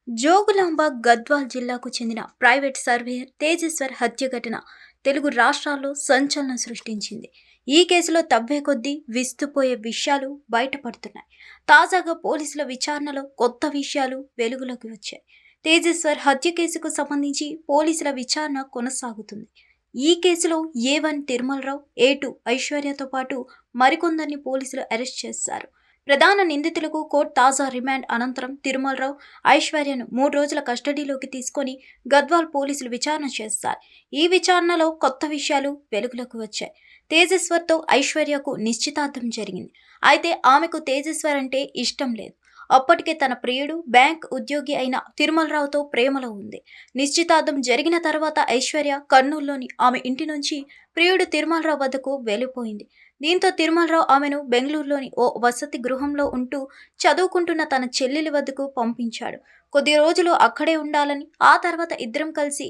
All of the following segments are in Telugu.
జోగులాంబ గద్వాల్ జిల్లాకు చెందిన ప్రైవేట్ సర్వేయర్ తేజేశ్వర్ హత్య ఘటన తెలుగు రాష్ట్రాల్లో సంచలనం సృష్టించింది. ఈ కేసులో తవ్వే కొద్దీ విస్తుపోయే విషయాలు బయటపడుతున్నాయి. తాజాగా పోలీసుల విచారణలో కొత్త విషయాలు వెలుగులోకి వచ్చాయి. తేజేశ్వర్ హత్య కేసుకు సంబంధించి పోలీసుల విచారణ కొనసాగుతుంది. ఈ కేసులో A1 తిరుమలరావు, A2 ఐశ్వర్యతో పాటు మరికొందరిని పోలీసులు అరెస్ట్ చేశారు. ప్రధాన నిందితులకు కోర్టు తాజా రిమాండ్ అనంతరం తిరుమలరావు, ఐశ్వర్యను 3 రోజుల కస్టడీలోకి తీసుకొని గద్వాల్ పోలీసులు విచారణ చేస్తారు. ఈ విచారణలో కొత్త విషయాలు వెలుగులోకి వచ్చాయి. తేజేశ్వర్తో ఐశ్వర్యకు నిశ్చితార్థం జరిగింది. అయితే ఆమెకు తేజేశ్వర్ అంటే ఇష్టం లేదు. అప్పటికే తన ప్రియుడు బ్యాంక్ ఉద్యోగి అయిన తిరుమలరావుతో ప్రేమలో ఉంది. నిశ్చితార్థం జరిగిన తర్వాత ఐశ్వర్య కర్నూలులోని ఆమె ఇంటి నుంచి ప్రియుడు తిరుమలరావు వద్దకు వెళ్ళిపోయింది. దీంతో తిరుమలరావు ఆమెను బెంగళూరులోని ఓ వసతి గృహంలో ఉంటూ చదువుకుంటున్న తన చెల్లెలి వద్దకు పంపించాడు. కొద్ది రోజులు అక్కడే ఉండాలని, ఆ తర్వాత ఇద్దరం కలిసి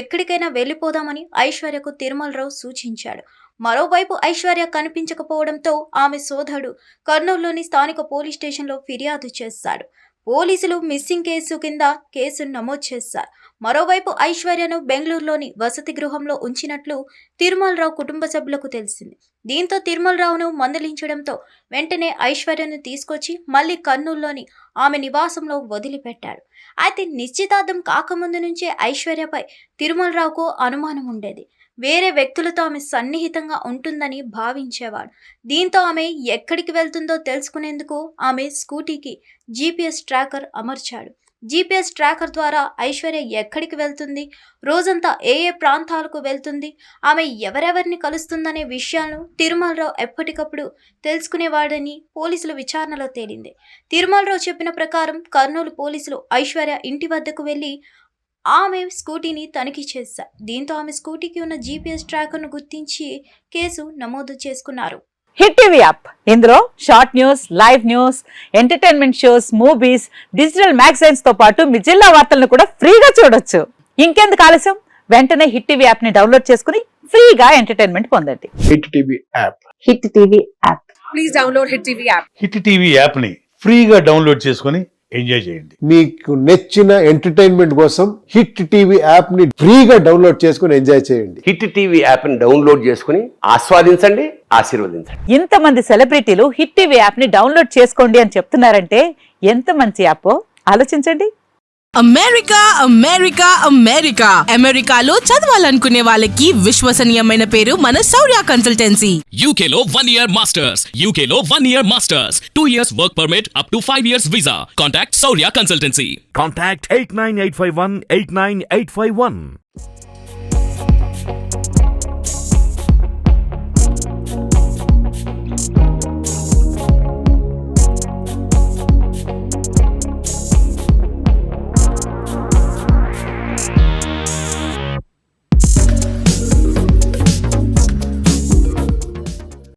ఎక్కడికైనా వెళ్ళిపోదామని ఐశ్వర్యకు తిరుమలరావు సూచించాడు. మరోవైపు ఐశ్వర్య కనిపించకపోవడంతో ఆమె సోదరుడు కర్నూలులోని స్థానిక పోలీస్ స్టేషన్లో ఫిర్యాదు చేశాడు. పోలీసులు మిస్సింగ్ కేసు కింద కేసును నమోదు చేశారు. మరోవైపు ఐశ్వర్యను బెంగళూరులోని వసతి గృహంలో ఉంచినట్లు తిరుమలరావు కుటుంబ సభ్యులకు తెలిసింది. దీంతో తిరుమలరావును మందలించడంతో వెంటనే ఐశ్వర్యను తీసుకొచ్చి మళ్లీ కర్నూలులోని ఆమె నివాసంలో వదిలిపెట్టాడు. అయితే నిశ్చితార్థం కాకముందు నుంచే ఐశ్వర్యపై తిరుమలరావుకు అనుమానం ఉండేది. వేరే వ్యక్తులతో ఆమె సన్నిహితంగా ఉంటుందని భావించేవాడు. దీంతో ఆమె ఎక్కడికి వెళ్తుందో తెలుసుకునేందుకు ఆమె స్కూటీకి GPS ట్రాకర్ అమర్చాడు. GPS ట్రాకర్ ద్వారా ఐశ్వర్య ఎక్కడికి వెళ్తుంది, రోజంతా ఏ ప్రాంతాలకు వెళ్తుంది, ఆమె ఎవరెవరిని కలుస్తుందనే విషయాలను తిరుమలరావు ఎప్పటికప్పుడు తెలుసుకునేవాడని పోలీసుల విచారణలో తేలింది. తిరుమలరావు చెప్పిన ప్రకారం కర్నూలు పోలీసులు ఐశ్వర్య ఇంటి వద్దకు వెళ్లి ఆమె స్కూటీని తనిఖీ చేశారు. దీంతో ఆమె స్కూటీకి ఉన్న GPS ట్రాకర్ను గుర్తించి కేసు నమోదు చేసుకున్నారు. హిట్ టీవీ యాప్, ఇందులో short news, live news, entertainment shows, movies, digital magazines తో పాటు మీ జిల్లా వార్తలను కూడా ఫ్రీగా చూడొచ్చు. ఇంకెందుకు ఆలస్యం, వెంటనే హిట్ టీవీ యాప్ ని డౌన్లోడ్ చేసుకుని ఫ్రీగా ఎంటర్టైన్మెంట్ పొందండి. Hit TV app. Hit TV app. Please download hit TV app. Hit TV app ని ఫ్రీగా డౌన్లోడ్ చేసుకుని ఎంజాయ్ చేయండి. మీకు నచ్చిన ఎంటర్టైన్మెంట్ కోసం హిట్ టీవీ యాప్ ని ఫ్రీగా డౌన్లోడ్ చేసుకుని ఎంజాయ్ చేయండి. హిట్ టీవీ యాప్ ని డౌన్లోడ్ చేసుకుని ఆస్వాదించండి, ఆశీర్వదించండి. ఇంతమంది సెలబ్రిటీలు హిట్ టీవీ యాప్ ని డౌన్లోడ్ చేసుకోండి అని చెప్తున్నారంటే ఎంత మంచి యాప్ ఆలోచించండి. అమెరికా అమెరికా అమెరికా అమెరికాలో చదవాలనుకునే వాళ్ళకి విశ్వసనీయమైన పేరు మన శౌర్య కన్సల్టెన్సీ. UK లో 1 year masters, UK లో 1 year masters, 2 years work permit up to 5 years visa. Contact Saurya Consultancy. Contact 89851 89851.